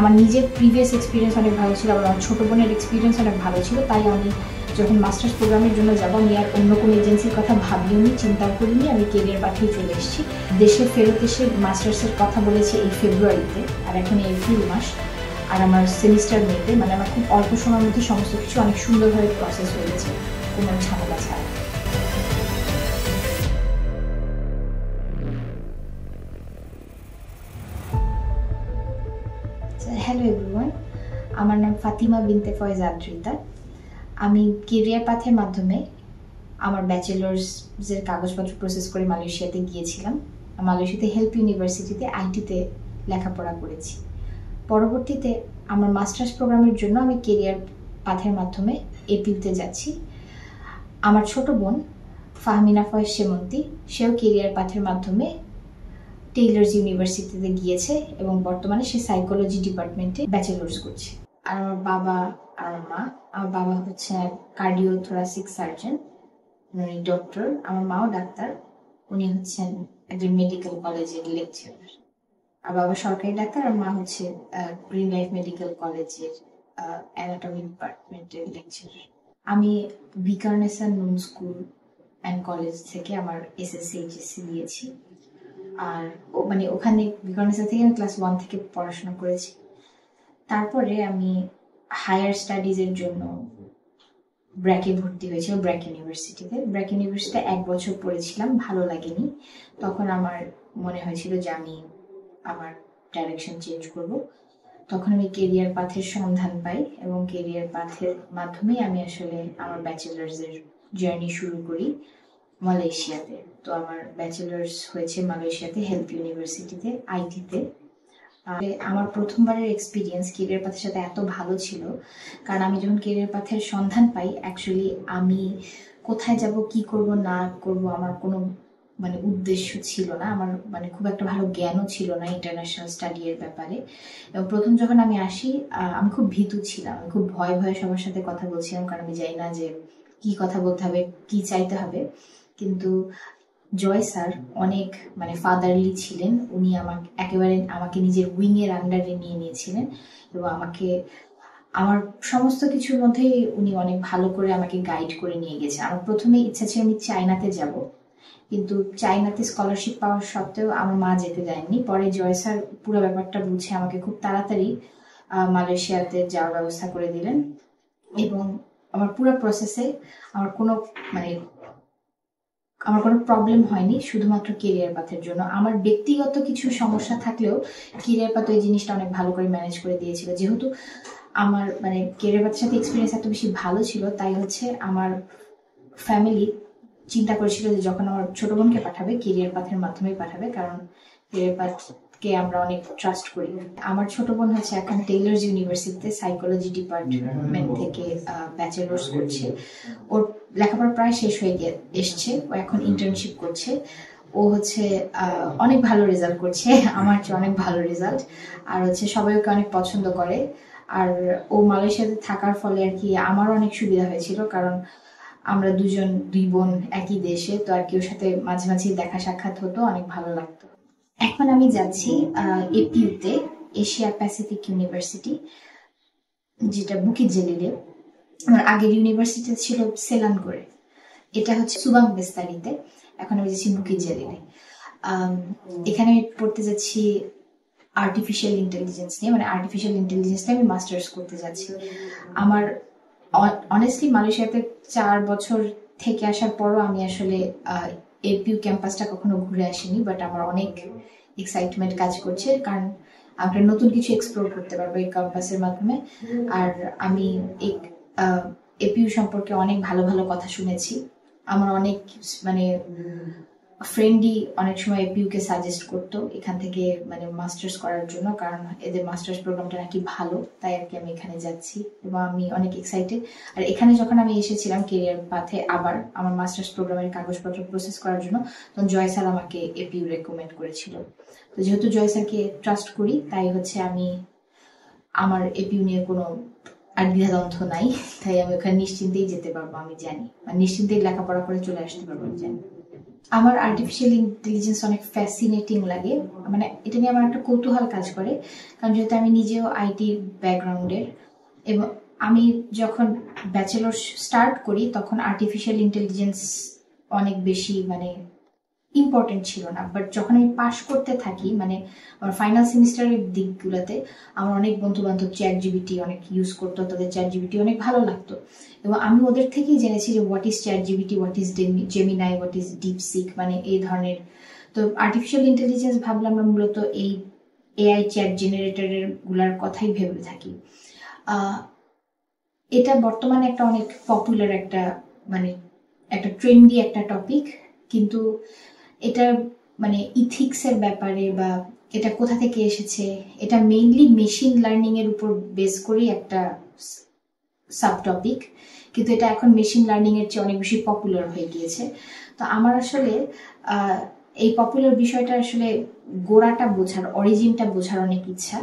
আমার নিজের previous experience অনেক ভালো ছিল, আবার আমার ছোটো বোনের এক্সপিরিয়েন্স অনেক ভালো ছিল, তাই আমি যখন মাস্টার্স প্রোগ্রামের জন্য যাব আমি আর অন্য কোনো এজেন্সির কথা ভাবিওনি, চিন্তা করিনি, আমি কেরিয়ার পাথেই চলে এসেছি। দেশে ফেরত এসে মাস্টার্সের কথা বলেছি এই ফেব্রুয়ারিতে, আর এখন এপ্রিল মাস, আর আমার সেমিস্টার মেতে, মানে আমার খুব অল্প সময়ের মধ্যে সমস্ত কিছু অনেক সুন্দরভাবে প্রসেস হয়ে গেছে, কোনো ঝামেলা ছাড়া। হ্যালো এভরিওয়ান, আমার নাম ফাতিমা বিনতে ফয়েজ আদ্রিতা। আমি কেরিয়ার পাথের মাধ্যমে আমার ব্যাচেলার্সের কাগজপত্র প্রসেস করে মালয়েশিয়াতে গিয়েছিলাম। মালয়েশিয়াতে হেল্প ইউনিভার্সিটিতে আইটিতে লেখাপড়া করেছি। পরবর্তীতে আমার মাস্টার্স প্রোগ্রামের জন্য আমি কেরিয়ার পাথের মাধ্যমে এপিউতে যাচ্ছি। আমার ছোট বোন ফাহমিনা ফয়েজ সেমন্তী, সেও কেরিয়ার পাথের মাধ্যমে টেইলার্স ইউনিভার্সিটিতে গিয়েছে এবং বর্তমানে সে সাইকোলজি ডিপার্টমেন্টে ব্যাচেলার্স করছে। আর আমার বাবা আর আমার বাবা হচ্ছে কার্ডিওথোরাসিক সার্জন, উনি ডক্টর। আমার মাও ডাক্তার, উনি হচ্ছেন একজন মেডিকেল কলেজের লেকচারার। আর বাবা সরকারি ডাক্তার, আর মা হচ্ছে গ্রিন লাইফ মেডিকেল কলেজের অ্যানাটমি ডিপার্টমেন্টের লেকচারার। আমি ভিকারনেসা নুন স্কুল অ্যান্ড কলেজ থেকে আমার এসএসসি এইচএসসি দিয়েছি। আর মানে ওখানে ভিকারনেসা থেকে আমি ক্লাস 1 থেকে পড়াশোনা করেছি। তারপরে আমি হায়ার স্টাডিজের জন্য ব্র্যাকে ভর্তি হয়েছিল, ব্র্যাক ইউনিভার্সিটিতে। ব্র্যাক ইউনিভার্সিটিতে 1 বছর পড়েছিলাম, ভালো লাগেনি। তখন আমার মনে হয়েছিল যে আমি আমার ডাইরেকশন চেঞ্জ করব। তখন আমি কেরিয়ার পাথের সন্ধান পাই এবং কেরিয়ার পাথের মাধ্যমেই আমি আসলে আমার ব্যাচেলার্সের জার্নি শুরু করি মালয়েশিয়াতে। তো আমার ব্যাচেলার্স হয়েছে মালয়েশিয়াতে হেল্প ইউনিভার্সিটিতে আইটিতে। আমার প্রথমবারের এক্সপিরিয়েন্স কেরিয়ার পাথের সাথে এত ভালো ছিল, কারণ আমি যখন কেরিয়ার পাথের সন্ধান পাই, অ্যাকচুয়ালি আমি কোথায় যাব, কি করব না করব, আমার কোনো মানে উদ্দেশ্য ছিল না। আমার মানে খুব একটা ভালো জ্ঞানও ছিল না ইন্টারন্যাশনাল স্টাডি এর ব্যাপারে। এবং প্রথম যখন আমি আসি, আমি খুব ভীতু ছিলাম, আমি খুব ভয়ে ভয়ে সবার সাথে কথা বলছিলাম, কারণ আমি জানি না যে কি কথা বলতে হবে, কি চাইতে হবে। কিন্তু জয় স্যার অনেক মানে ফাদারলি ছিলেন, উনি আমাকে নিজের উইং এর আন্ডারে নিয়ে নিয়েছিলেন এবং আমার সমস্ত কিছুর মধ্যেই উনি অনেক ভালো করে আমাকে গাইড করে নিয়ে গেছে। আমার প্রথমে ইচ্ছা ছিল আমি চায়নাতে যাব, কিন্তু চায়নাতে স্কলারশিপ পাওয়ার সত্ত্বেও আমার মা যেতে দেয়নি। পরে জয় স্যার পুরো ব্যাপারটা বুঝে আমাকে খুব তাড়াতাড়ি মালয়েশিয়াতে যাওয়ার ব্যবস্থা করে দিলেন এবং আমার পুরো প্রসেসে আমার কোনো প্রবলেম হয়নি, শুধুমাত্র কেরিয়ার পাথের জন্য। আমার ব্যক্তিগত কিছু সমস্যা থাকলেও কেরিয়ার পাথ এই জিনিসটা অনেক ভালো করে ম্যানেজ করে দিয়েছিল। যেহেতু আমার মানে কেরিয়ার পাথের সাথে এক্সপিরিয়েন্স এত বেশি ভালো ছিল, তাই হচ্ছে আমার ফ্যামিলি চিন্তা করেছিল যে যখন আমার ছোট বোনকে পাঠাবে কেরিয়ার পাথের মাধ্যমেই পাঠাবে, কারণ কেরিয়ার পাথকে আমরা অনেক ট্রাস্ট করি। আমার ছোট বোন হচ্ছে এখন টেইলার্স ইউনিভার্সিটিতে সাইকোলজি ডিপার্টমেন্ট থেকে ব্যাচেলার্স করছে। ওর লেখাপড়া প্রায় শেষ হয়ে এসছে, ও এখন ইন্টার্নশিপ করছে। ও হচ্ছে অনেক ভালো রেজাল্ট করছে, আমার চেয়ে অনেক ভালো রেজাল্ট। আর হচ্ছে সবাই ওকে অনেক পছন্দ করে। আর ও মালয়েশিয়াতে থাকার ফলে আর কি আমারও অনেক সুবিধা হয়েছিল, কারণ আমরা দুই বোন একই দেশে, তো আর কি ওর সাথে মাঝে মাঝে দেখা সাক্ষাৎ হতো, অনেক ভালো লাগতো। এখন আমি যাচ্ছি এপিউতে, এশিয়া প্যাসিফিক ইউনিভার্সিটি, যেটা বুকিত জেলিলে। আমার আগের ইউনিভার্সিটি ছিল সেলানগোরে, এটা হচ্ছে সুবাং বেস্তারিতে। এখন আমি যাচ্ছি বুকিত জেলিলে। এখানে আমি পড়তে যাচ্ছি আর্টিফিশিয়াল ইন্টেলিজেন্স নিয়ে, মানে আর্টিফিশিয়াল ইন্টেলিজেন্স নিয়ে আমি মাস্টার্স করতে যাচ্ছি। আমার অনেস্টলি মালয়েশিয়াতে 4 বছর থেকে আসার পরও আমি আসলে এপিইউ ক্যাম্পাসটা কখনো ঘুরে আসিনি, বাট আমার অনেক এক্সাইটমেন্ট কাজ করছে, কারণ আমরা নতুন কিছু এক্সপ্লোর করতে পারবো এই ক্যাম্পাসের মাধ্যমে। আর আমি এপিইউ সম্পর্কে অনেক ভালো ভালো কথা শুনেছি। আমার অনেক মানে ফ্রেন্ডই অনেক সময় এপিইউকে সাজেস্ট করতো এখান থেকে মানে মাস্টার্স করার জন্য, কারণ এদের মাস্টার্স প্রোগ্রামটা নাকি ভালো, তাই আর কি আমি এখানে যাচ্ছি এবং আমি অনেক এক্সাইটেড। আর এখানে যখন আমি এসেছিলাম কেরিয়ার পাথে আবার আমার মাস্টার্স প্রোগ্রামের কাগজপত্র প্রসেস করার জন্য, তখন জয় স্যার আমাকে এপিইউ রেকমেন্ড করেছিল। তো যেহেতু জয় স্যারকে ট্রাস্ট করি, তাই হচ্ছে আমি আমার এপিইউ নিয়ে কোনো আর দ্বিধাদ্বন্দ্ব নাই, তাই আমি ওখানে নিশ্চিন্তেই যেতে পারবো, আমি জানি, মানে নিশ্চিন্তেই লেখাপড়া করে চলে আসতে পারবো, আমি জানি। আমার আর্টিফিশিয়াল ইন্টেলিজেন্স অনেক ফ্যাসিনেটিং লাগে, মানে এটা নিয়ে আমার একটা কৌতূহল কাজ করে, কারণ যেহেতু আমি নিজেও আইটি ব্যাকগ্রাউন্ডের, এবং আমি যখন ব্যাচেলর স্টার্ট করি তখন আর্টিফিশিয়াল ইন্টেলিজেন্স অনেক বেশি মানে ইম্পর্টেন্ট ছিল না, বাট যখন আমি পাশ করতে থাকি মানে আমার ফাইনাল সেমিস্টারের দিকগুলোতে আমার অনেক বন্ধু বান্ধব চ্যাট জিবিটি অনেক ইউজ করতো, তাদের চ্যাট জিবিটি অনেক ভালো লাগতো, এবং আমি ওদের থেকেই জেনেছি যে what is chat GPT, what is Gemini, what is DeepSeek, মানে এই ধরনের। তো আর্টিফিশিয়াল ইন্টেলিজেন্স ভাবলে আমরা মূলত এই এআই চ্যাট জেনারেটরের গুলার কথাই ভেবে থাকি। এটা বর্তমানে একটা অনেক পপুলার একটা মানে একটা ট্রেন্ডি একটা টপিক, কিন্তু এটার মানে ইথিক্সের ব্যাপারে বা এটা কোথা থেকে এসেছে, এটা মেইনলি মেশিন লার্নিং এর উপর বেস করেই একটা সাব টপিক, কিন্তু এটা এখন মেশিন লার্নিং এর চেয়ে অনেক বেশি পপুলার হয়ে গিয়েছে। তো আমার আসলে এই পপুলার বিষয়টা আসলে গোড়াটা বোঝার, অরিজিনটা বোঝার অনেক ইচ্ছা,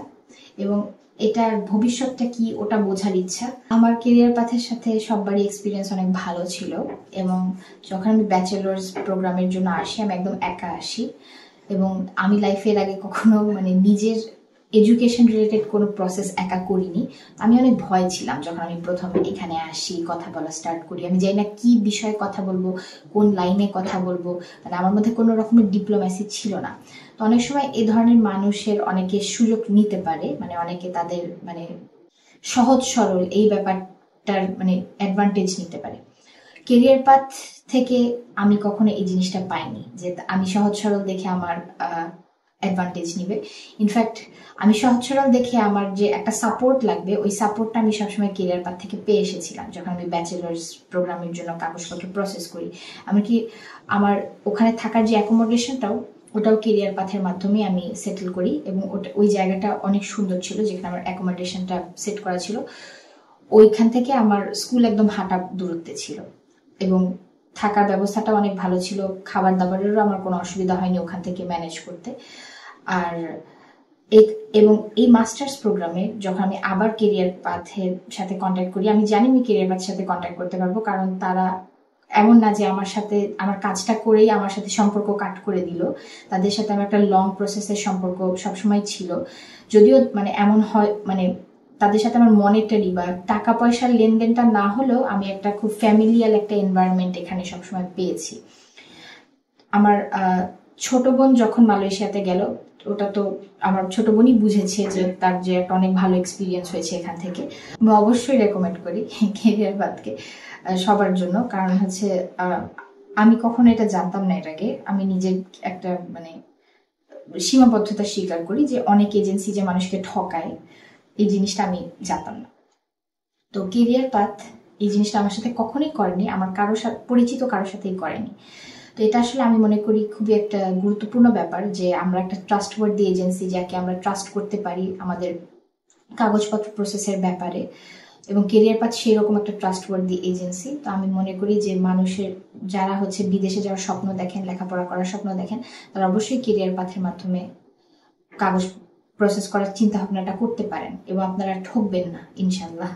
এবং এটার ভবিষ্যৎটা কি ওটা বোঝার ইচ্ছা। আমার কেরিয়ার পাথের সাথে সববারই এক্সপিরিয়েন্স অনেক ভালো ছিল, এবং যখন আমি ব্যাচেলার্স প্রোগ্রামের জন্য আসি আমি একদম একা আসি, এবং আমি লাইফের আগে কখনো মানে নিজের এডুকেশন রিলেটেড কোনো প্রসেস একা করিনি। আমি অনেক ভয় ছিলাম যখন আমি প্রথমে এখানে আসি, কথা বলা স্টার্ট করি, আমি জানি না কি বিষয়ে কথা বলবো, কোন লাইনে কথা বলবো, মানে আমার মধ্যে কোনো রকমের ডিপ্লোম্যাসি ছিল না। তো অনেক সময় এ ধরনের মানুষের অনেকে সুযোগ নিতে পারে, মানে অনেকে তাদের মানে সহজ সরল এই ব্যাপারটার মানে অ্যাডভান্টেজ নিতে পারে। কেরিয়ার পাথ থেকে আমি কখনো এই জিনিসটা পাইনি যে আমি সহজ সরল দেখে আমার অ্যাডভান্টেজ নিবে। ইনফ্যাক্ট আমি সহজ সরল দেখে আমার যে একটা সাপোর্ট লাগবে, ওই সাপোর্টটা আমি সবসময় কেরিয়ার পাথ থেকে পেয়ে এসেছিলাম। যখন আমি ব্যাচেলার্স প্রোগ্রামের জন্য কাগজপত্র প্রসেস করি, এমনকি আমার ওখানে থাকার যে অ্যাকোমোডেশনটাও ওটাও কেরিয়ার পাথের মাধ্যমে আমি সেটেল করি, এবং ওই জায়গাটা অনেক সুন্দর ছিল যেখানে আমার অ্যাকোমোডেশনটা সেট করা ছিল। ওইখান থেকে আমার স্কুল একদম হাঁটা দূরত্বে ছিল, এবং থাকার ব্যবস্থাটা অনেক ভালো ছিল, খাবার দাবারেরও আমার কোনো অসুবিধা হয়নি ওখান থেকে ম্যানেজ করতে। আর এবং এই মাস্টার্স প্রোগ্রামে যখন আমি আবার কেরিয়ার পাথের সাথে কন্ট্যাক্ট করি, আমি জানি আমি কেরিয়ার পাথের সাথে কন্ট্যাক্ট করতে পারবো, কারণ তারা এমন না যে আমার সাথে আমার কাজটা করেই আমার সাথে সম্পর্ক কাট করে দিল, তাদের সাথে আমার একটা লং প্রসেসের সম্পর্ক সবসময় ছিল। যদিও মানে এমন হয় মানে তাদের সাথে আমার মনিটারি বা টাকা পয়সার লেনদেনটা না হলেও আমি একটা খুব ফ্যামিলিয়াল একটা এনভায়রনমেন্ট এখানে সবসময় পেয়েছি। আমার ছোট বোন যখন মালয়েশিয়াতে গেল, ওটা তো আমার ছোট বোনই বুঝেছে যে তার যে একটা অনেক ভালো এক্সপিরিয়েন্স হয়েছে এখান থেকে। আমি অবশ্যই রেকমেন্ড করি কেরিয়ার পাথকে সবার জন্য, কারণ হচ্ছে আমি কখনো এটা জানতাম না এর আগে। আমি নিজে একটা মানে সীমাবদ্ধতা স্বীকার করি যে অনেক এজেন্সি যে মানুষকে ঠকায়, এই জিনিসটা আমি জানতাম না। তো কেরিয়ার পাথ এই জিনিসটা আমার সাথে কখনোই করেনি, আমার কারোর সাথে পরিচিত কারোর সাথেই করেনি। তো এটা আসলে আমি মনে করি খুবই একটা গুরুত্বপূর্ণ ব্যাপার যে আমরা একটা ট্রাস্টওয়ার্দি এজেন্সি যাকে আমরা ট্রাস্ট করতে পারি আমাদের কাগজপত্র প্রসেসের ব্যাপারে, এবং কেরিয়ার পাথ সেই রকম একটা ট্রাস্টওয়ার্দি এজেন্সি। তো আমি মনে করি যে মানুষের যারা হচ্ছে বিদেশে যাওয়ার স্বপ্ন দেখেন, লেখাপড়া করার স্বপ্ন দেখেন, তারা অবশ্যই কেরিয়ার পাথের মাধ্যমে কাগজ প্রসেস করার চিন্তা ভাবনাটা করতে পারেন, এবং আপনারা ঠকবেন না ইনশাল্লাহ।